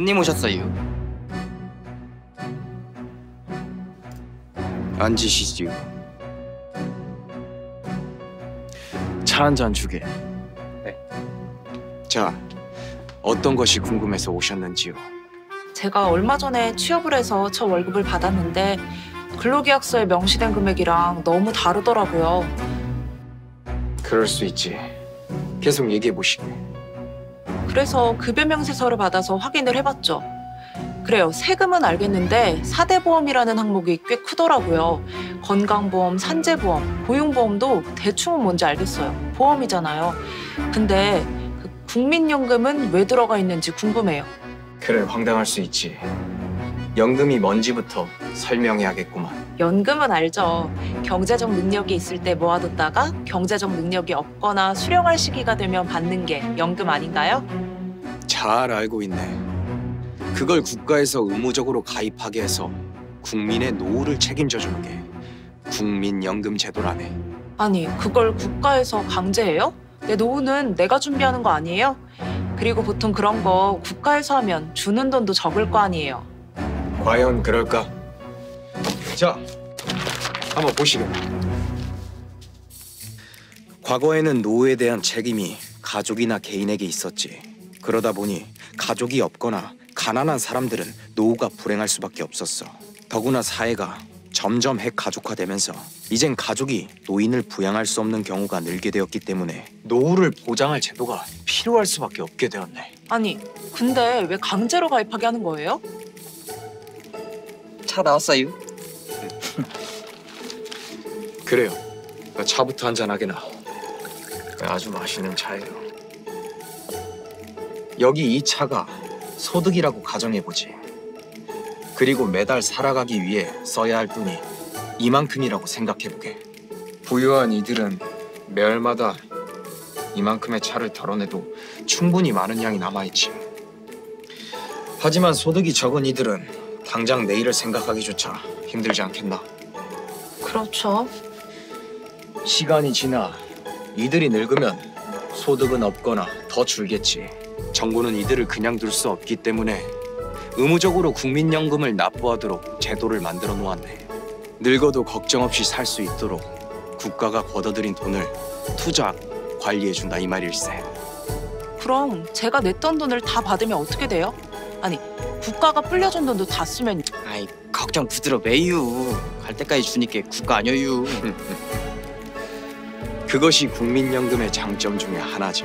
손님 오셨어요. 앉으시지요. 차 한 잔 주게. 네. 자, 어떤 것이 궁금해서 오셨는지요? 제가 얼마 전에 취업을 해서 첫 월급을 받았는데 근로계약서에 명시된 금액이랑 너무 다르더라고요. 그럴 수 있지. 계속 얘기해 보시게. 그래서 급여 명세서를 받아서 확인을 해봤죠. 그래요. 세금은 알겠는데 4대 보험이라는 항목이 꽤 크더라고요. 건강보험, 산재보험, 고용보험도 대충은 뭔지 알겠어요. 보험이잖아요. 근데 그 국민연금은 왜 들어가 있는지 궁금해요. 그래, 황당할 수 있지. 연금이 뭔지부터 설명해야겠구만. 연금은 알죠. 경제적 능력이 있을 때 모아뒀다가 경제적 능력이 없거나 수령할 시기가 되면 받는 게 연금 아닌가요? 잘 알고 있네. 그걸 국가에서 의무적으로 가입하게 해서 국민의 노후를 책임져주는 게 국민연금 제도라네. 아니, 그걸 국가에서 강제해요? 내 노후는 내가 준비하는 거 아니에요? 그리고 보통 그런 거 국가에서 하면 주는 돈도 적을 거 아니에요. 과연 그럴까? 자, 한번 보시게. 과거에는 노후에 대한 책임이 가족이나 개인에게 있었지. 그러다 보니 가족이 없거나 가난한 사람들은 노후가 불행할 수밖에 없었어. 더구나 사회가 점점 핵가족화되면서 이젠 가족이 노인을 부양할 수 없는 경우가 늘게 되었기 때문에 노후를 보장할 제도가 필요할 수밖에 없게 되었네. 아니, 근데 왜 강제로 가입하게 하는 거예요? 차 나왔어요. 그래요. 차부터 한잔 하게나. 아주 맛있는 차예요. 여기 이 차가 소득이라고 가정해보지. 그리고 매달 살아가기 위해 써야 할 돈이 이만큼이라고 생각해보게. 부유한 이들은 매월마다 이만큼의 차를 덜어내도 충분히 많은 양이 남아있지. 하지만 소득이 적은 이들은 당장 내일을 생각하기조차 힘들지 않겠나? 그렇죠. 시간이 지나 이들이 늙으면 소득은 없거나 더 줄겠지. 정부는 이들을 그냥 둘 수 없기 때문에 의무적으로 국민연금을 납부하도록 제도를 만들어 놓았네. 늙어도 걱정 없이 살 수 있도록 국가가 걷어들인 돈을 투자, 관리해준다 이 말일세. 그럼 제가 냈던 돈을 다 받으면 어떻게 돼요? 아니, 국가가 불려준 돈도 다 쓰면 아이 걱정 부드러 매유. 갈 때까지 주니까 국가 아니어유. 그것이 국민연금의 장점 중에 하나지.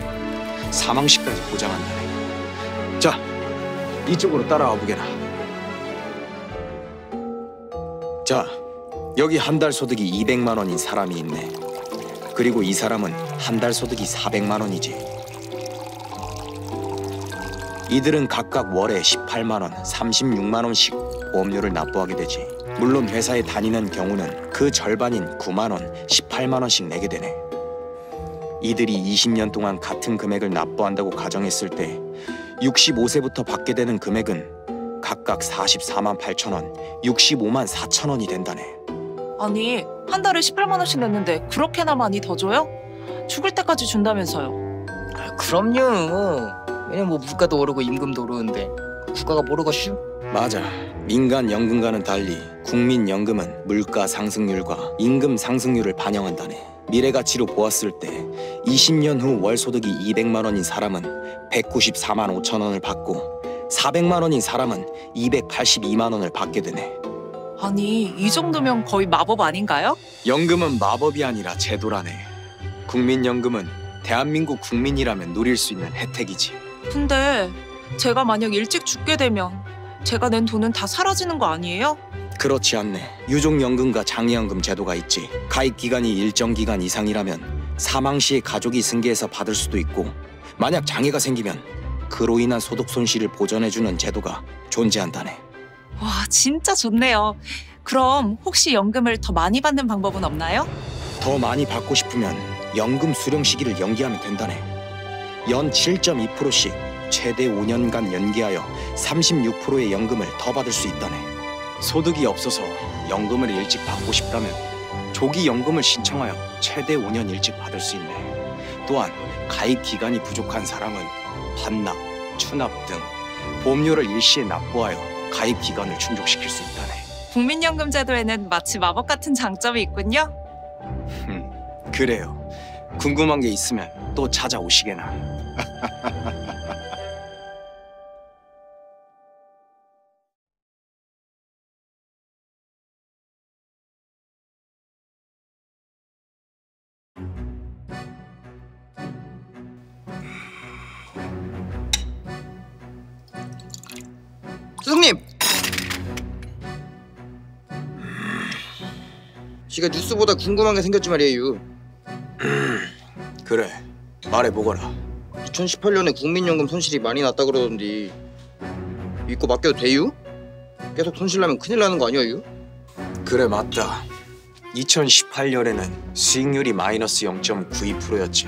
사망시까지 보장한다네. 자, 이쪽으로 따라와 보게나. 자, 여기 한 달 소득이 200만 원인 사람이 있네. 그리고 이 사람은 한 달 소득이 400만 원이지. 이들은 각각 월에 18만 원, 36만 원씩 보험료를 납부하게 되지. 물론 회사에 다니는 경우는 그 절반인 9만 원, 18만 원씩 내게 되네. 이들이 20년 동안 같은 금액을 납부한다고 가정했을 때 65세부터 받게 되는 금액은 각각 44만 8천 원, 65만 4천 원이 된다네. 아니, 한 달에 18만 원씩 냈는데 그렇게나 많이 더 줘요? 죽을 때까지 준다면서요. 아, 그럼요. 왜냐면 뭐 물가도 오르고 임금도 오르는데 국가가 모르겠슈? 맞아. 민간 연금과는 달리 국민연금은 물가 상승률과 임금 상승률을 반영한다네. 미래 가치로 보았을 때 20년 후 월 소득이 200만 원인 사람은 194만 5천 원을 받고 400만 원인 사람은 282만 원을 받게 되네. 아니, 이 정도면 거의 마법 아닌가요? 연금은 마법이 아니라 제도라네. 국민연금은 대한민국 국민이라면 누릴 수 있는 혜택이지. 근데 제가 만약 일찍 죽게 되면 제가 낸 돈은 다 사라지는 거 아니에요? 그렇지 않네. 유족연금과 장애연금 제도가 있지. 가입 기간이 일정 기간 이상이라면 사망 시에 가족이 승계해서 받을 수도 있고, 만약 장애가 생기면 그로 인한 소득 손실을 보전해주는 제도가 존재한다네. 와, 진짜 좋네요. 그럼 혹시 연금을 더 많이 받는 방법은 없나요? 더 많이 받고 싶으면 연금 수령 시기를 연기하면 된다네. 연 7.2%씩 최대 5년간 연기하여 36%의 연금을 더 받을 수 있다네. 소득이 없어서 연금을 일찍 받고 싶다면 조기 연금을 신청하여 최대 5년 일찍 받을 수 있네. 또한 가입 기간이 부족한 사람은 반납, 추납 등 보험료를 일시에 납부하여 가입 기간을 충족시킬 수 있다네. 국민연금 제도에는 마치 마법 같은 장점이 있군요. 그래요. 궁금한 게 있으면 또 찾아오시게나. 스승님! 지가 뉴스보다 궁금한 게 생겼지 말이에요. 그래, 말해보거라. 2018년에 국민연금 손실이 많이 났다 그러던데 믿고 맡겨도 돼요? 계속 손실 나면 큰일 나는 거 아니에요? 그래, 맞다. 2018년에는 수익률이 마이너스 0.92%였지.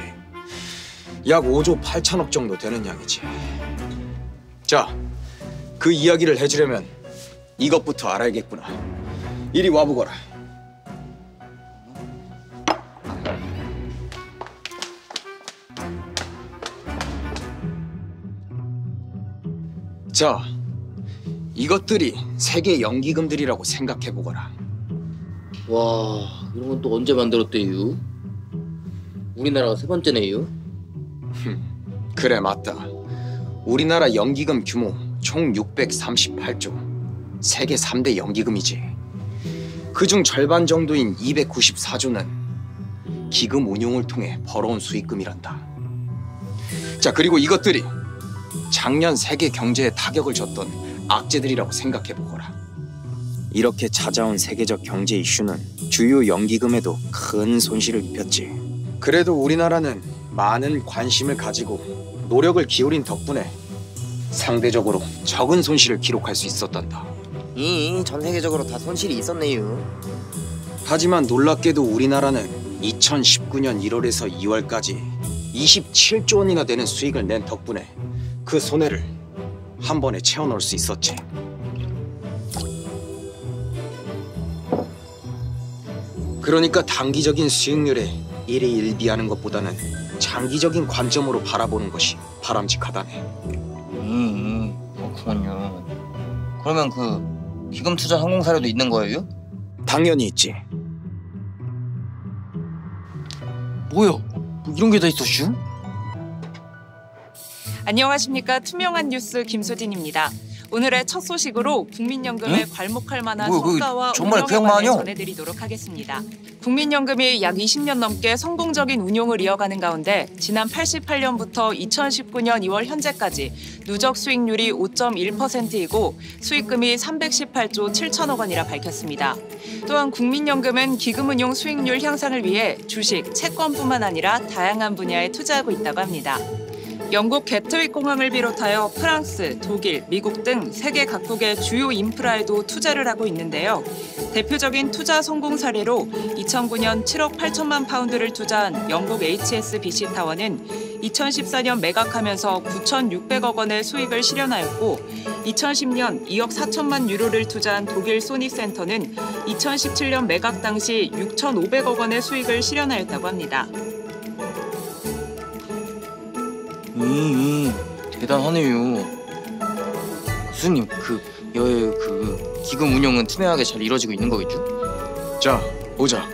약 5조 8천억 정도 되는 양이지. 자, 그 이야기를 해주려면 이것부터 알아야겠구나. 이리 와보거라. 자, 이것들이 세계 연기금들이라고 생각해보거라. 와, 이런 건 또 언제 만들었대요? 우리나라가 세 번째네요. 그래, 맞다. 우리나라 연기금 규모 총 638조. 세계 3대 연기금이지. 그중 절반 정도인 294조는 기금 운용을 통해 벌어온 수익금이란다. 자, 그리고 이것들이 작년 세계 경제에 타격을 줬던 악재들이라고 생각해보거라. 이렇게 찾아온 세계적 경제 이슈는 주요 연기금에도 큰 손실을 입혔지. 그래도 우리나라는 많은 관심을 가지고 노력을 기울인 덕분에 상대적으로 적은 손실을 기록할 수 있었단다. 전 세계적으로 다 손실이 있었네요. 하지만 놀랍게도 우리나라는 2019년 1월에서 2월까지 27조 원이나 되는 수익을 낸 덕분에 그 손해를 한 번에 채워넣을 수 있었지. 그러니까 단기적인 수익률에 일희일비하는 것보다는 장기적인 관점으로 바라보는 것이 바람직하다네. 그렇군요. 그러면 그 기금 투자 성공 사례도 있는 거예요? 당연히 있지. 뭐야? 뭐 이런 게 다 있었슈? 안녕하십니까. 투명한 뉴스 김수진입니다. 오늘의 첫 소식으로 국민연금에 괄목할 만한 성과와 정말 운영에 그 양반 관해 아니야? 전해드리도록 하겠습니다. 국민연금이 약 20년 넘게 성공적인 운용을 이어가는 가운데 지난 88년부터 2019년 2월 현재까지 누적 수익률이 5.1%이고 수익금이 318조 7천억 원이라 밝혔습니다. 또한 국민연금은 기금운용 수익률 향상을 위해 주식, 채권뿐만 아니라 다양한 분야에 투자하고 있다고 합니다. 영국 게트윅 공항을 비롯하여 프랑스, 독일, 미국 등 세계 각국의 주요 인프라에도 투자를 하고 있는데요. 대표적인 투자 성공 사례로 2009년 7억 8천만 파운드를 투자한 영국 HSBC 타워는 2014년 매각하면서 9,600억 원의 수익을 실현하였고 2010년 2억 4천만 유로를 투자한 독일 소니센터는 2017년 매각 당시 6,500억 원의 수익을 실현하였다고 합니다. 대단하네요. 스승님, 그 기금 운용은 투명하게 잘 이루어지고 있는 거겠죠? 자, 보자.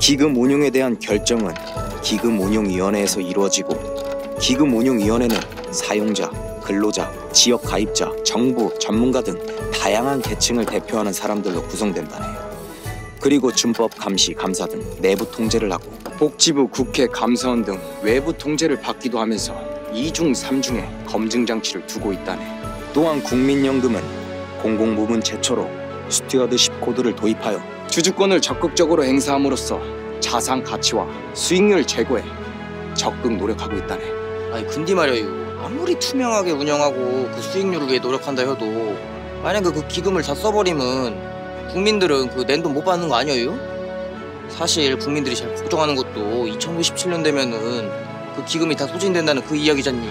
기금 운용에 대한 결정은 기금운용위원회에서 이루어지고 기금운용위원회는 사용자, 근로자, 지역 가입자, 정부, 전문가 등 다양한 계층을 대표하는 사람들로 구성된다네. 그리고 준법 감시, 감사 등 내부 통제를 하고 복지부, 국회, 감사원 등 외부 통제를 받기도 하면서 2중, 3중에 검증 장치를 두고 있다네. 또한 국민연금은 공공부문 최초로 스튜어드십 코드를 도입하여 주주권을 적극적으로 행사함으로써 자산 가치와 수익률 제고에 적극 노력하고 있다네. 아니 근데 말이에요. 아무리 투명하게 운영하고 그 수익률을 위해 노력한다 해도 만약에 그 기금을 다 써버리면 국민들은 그 낸 돈 못 받는 거 아니에요? 사실 국민들이 잘 걱정하는 것도 2017년 되면은 그 기금이 다 소진된다는 그 이야기잖요.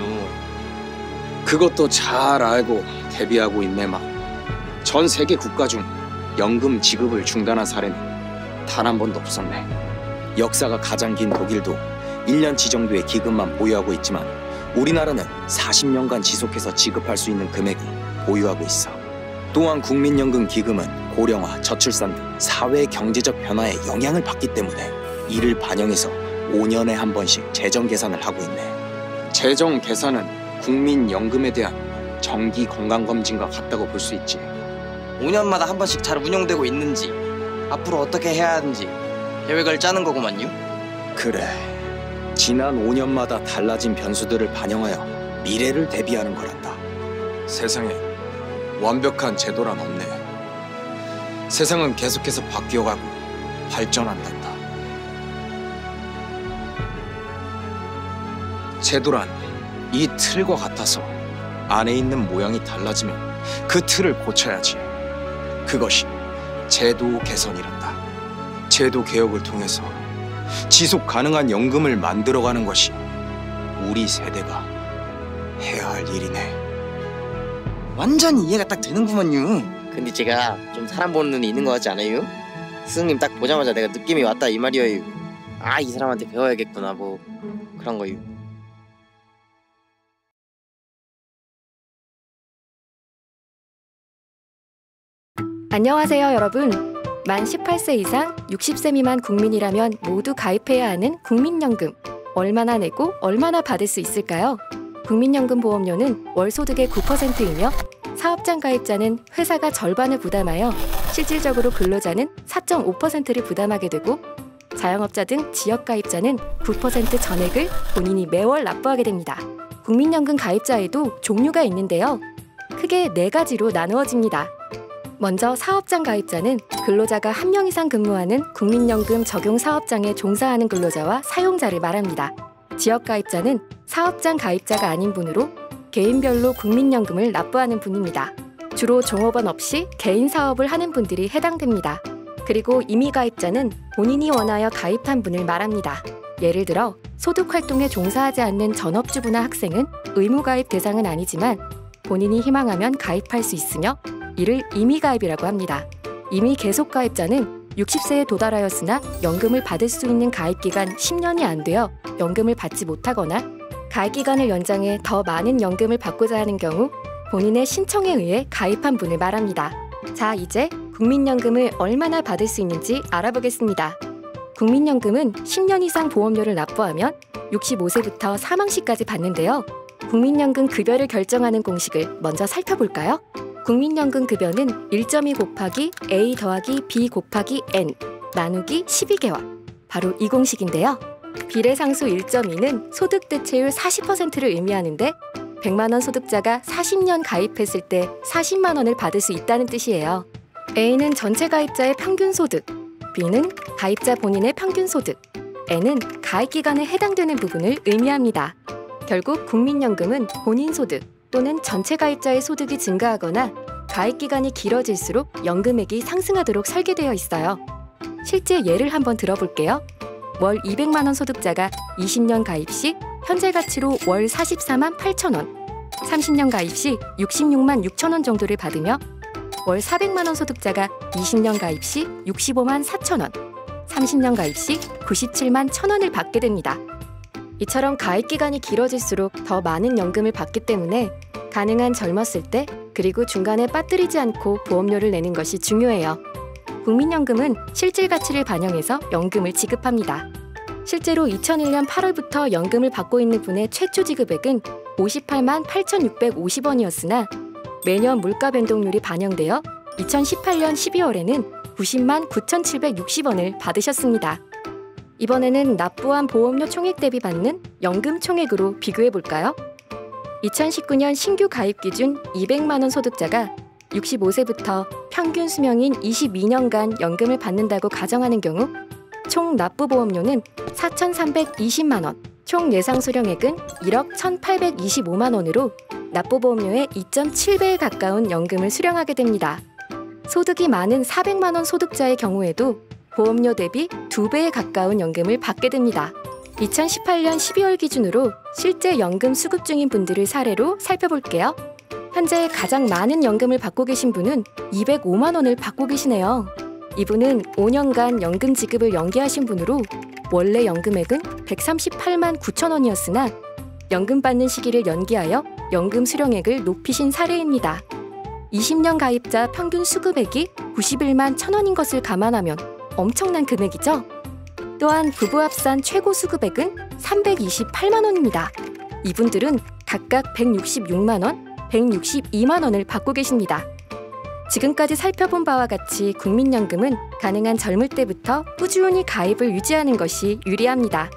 그것도 잘 알고 대비하고 있네 막. 전 세계 국가 중 연금 지급을 중단한 사례는 단 한 번도 없었네. 역사가 가장 긴 독일도 1년치 정도의 기금만 보유하고 있지만 우리나라는 40년간 지속해서 지급할 수 있는 금액을 보유하고 있어. 또한 국민연금 기금은 고령화, 저출산 등 사회 경제적 변화에 영향을 받기 때문에 이를 반영해서 5년에 한 번씩 재정 계산을 하고 있네. 재정 계산은 국민연금에 대한 정기 건강검진과 같다고 볼 수 있지. 5년마다 한 번씩 잘 운영되고 있는지, 앞으로 어떻게 해야 하는지 계획을 짜는 거구만요. 그래, 지난 5년마다 달라진 변수들을 반영하여 미래를 대비하는 거란다. 세상에 완벽한 제도란 없네. 세상은 계속해서 바뀌어가고 발전한단다. 제도란 이 틀과 같아서 안에 있는 모양이 달라지면 그 틀을 고쳐야지. 그것이 제도 개선이란다. 제도 개혁을 통해서 지속 가능한 연금을 만들어가는 것이 우리 세대가 해야 할 일이네. 완전히 이해가 딱 되는구만요. 근데 제가 좀 사람 보는 눈이 있는 것 같지 않아요? 스승님 딱 보자마자 내가 느낌이 왔다 이 말이에요. 아, 이 사람한테 배워야겠구나 뭐 그런 거요. 안녕하세요, 여러분. 만 18세 이상 60세 미만 국민이라면 모두 가입해야 하는 국민연금. 얼마나 내고 얼마나 받을 수 있을까요? 국민연금 보험료는 월소득의 9%이며 사업장 가입자는 회사가 절반을 부담하여 실질적으로 근로자는 4.5%를 부담하게 되고 자영업자 등 지역 가입자는 9% 전액을 본인이 매월 납부하게 됩니다. 국민연금 가입자에도 종류가 있는데요. 크게 4가지로 나누어집니다. 먼저 사업장 가입자는 근로자가 1명 이상 근무하는 국민연금 적용 사업장에 종사하는 근로자와 사용자를 말합니다. 지역 가입자는 사업장 가입자가 아닌 분으로 개인별로 국민연금을 납부하는 분입니다. 주로 종업원 없이 개인 사업을 하는 분들이 해당됩니다. 그리고 임의 가입자는 본인이 원하여 가입한 분을 말합니다. 예를 들어 소득 활동에 종사하지 않는 전업주부나 학생은 의무 가입 대상은 아니지만 본인이 희망하면 가입할 수 있으며 이를 임의가입이라고 합니다. 임의 계속가입자는 60세에 도달하였으나 연금을 받을 수 있는 가입기간 10년이 안 되어 연금을 받지 못하거나 가입기간을 연장해 더 많은 연금을 받고자 하는 경우 본인의 신청에 의해 가입한 분을 말합니다. 자, 이제 국민연금을 얼마나 받을 수 있는지 알아보겠습니다. 국민연금은 10년 이상 보험료를 납부하면 65세부터 사망시까지 받는데요. 국민연금 급여를 결정하는 공식을 먼저 살펴볼까요? 국민연금 급여는 1.2 곱하기 A 더하기 B 곱하기 N 나누기 12개월. 바로 이 공식인데요. 비례상수 1.2는 소득 대체율 40%를 의미하는데 100만 원 소득자가 40년 가입했을 때 40만 원을 받을 수 있다는 뜻이에요. A는 전체 가입자의 평균 소득, B는 가입자 본인의 평균 소득, N은 가입 기간에 해당되는 부분을 의미합니다. 결국 국민연금은 본인 소득 또는 전체 가입자의 소득이 증가하거나 가입 기간이 길어질수록 연금액이 상승하도록 설계되어 있어요. 실제 예를 한번 들어볼게요. 월 200만 원 소득자가 20년 가입 시 현재 가치로 월 44만 8천 원, 30년 가입 시 66만 6천 원 정도를 받으며 월 400만 원 소득자가 20년 가입 시 65만 4천 원, 30년 가입 시 97만 1천 원을 받게 됩니다. 이처럼 가입 기간이 길어질수록 더 많은 연금을 받기 때문에 가능한 젊었을 때 그리고 중간에 빠뜨리지 않고 보험료를 내는 것이 중요해요. 국민연금은 실질 가치를 반영해서 연금을 지급합니다. 실제로 2001년 8월부터 연금을 받고 있는 분의 최초 지급액은 58만 8,650원이었으나 매년 물가 변동률이 반영되어 2018년 12월에는 90만 9,760원을 받으셨습니다. 이번에는 납부한 보험료 총액 대비 받는 연금 총액으로 비교해볼까요? 2019년 신규 가입 기준 200만 원 소득자가 65세부터 평균 수명인 22년간 연금을 받는다고 가정하는 경우 총 납부 보험료는 4,320만 원, 총 예상 수령액은 1억 1,825만 원으로 납부 보험료의 2.7배에 가까운 연금을 수령하게 됩니다. 소득이 많은 400만 원 소득자의 경우에도 보험료 대비 2배에 가까운 연금을 받게 됩니다. 2018년 12월 기준으로 실제 연금 수급 중인 분들을 사례로 살펴볼게요. 현재 가장 많은 연금을 받고 계신 분은 205만 원을 받고 계시네요. 이분은 5년간 연금 지급을 연기하신 분으로 원래 연금액은 138만 9천 원이었으나 연금 받는 시기를 연기하여 연금 수령액을 높이신 사례입니다. 20년 가입자 평균 수급액이 91만 1,000원인 것을 감안하면 엄청난 금액이죠. 또한 부부 합산 최고 수급액은 328만 원입니다. 이분들은 각각 166만 원, 162만 원을 받고 계십니다. 지금까지 살펴본 바와 같이 국민연금은 가능한 젊을 때부터 꾸준히 가입을 유지하는 것이 유리합니다.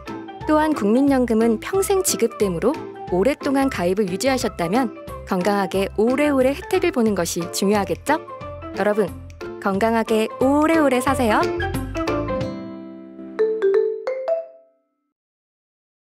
또한 국민연금은 평생 지급되므로 오랫동안 가입을 유지하셨다면 건강하게 오래오래 혜택을 보는 것이 중요하겠죠? 여러분, 건강하게 오래오래 사세요.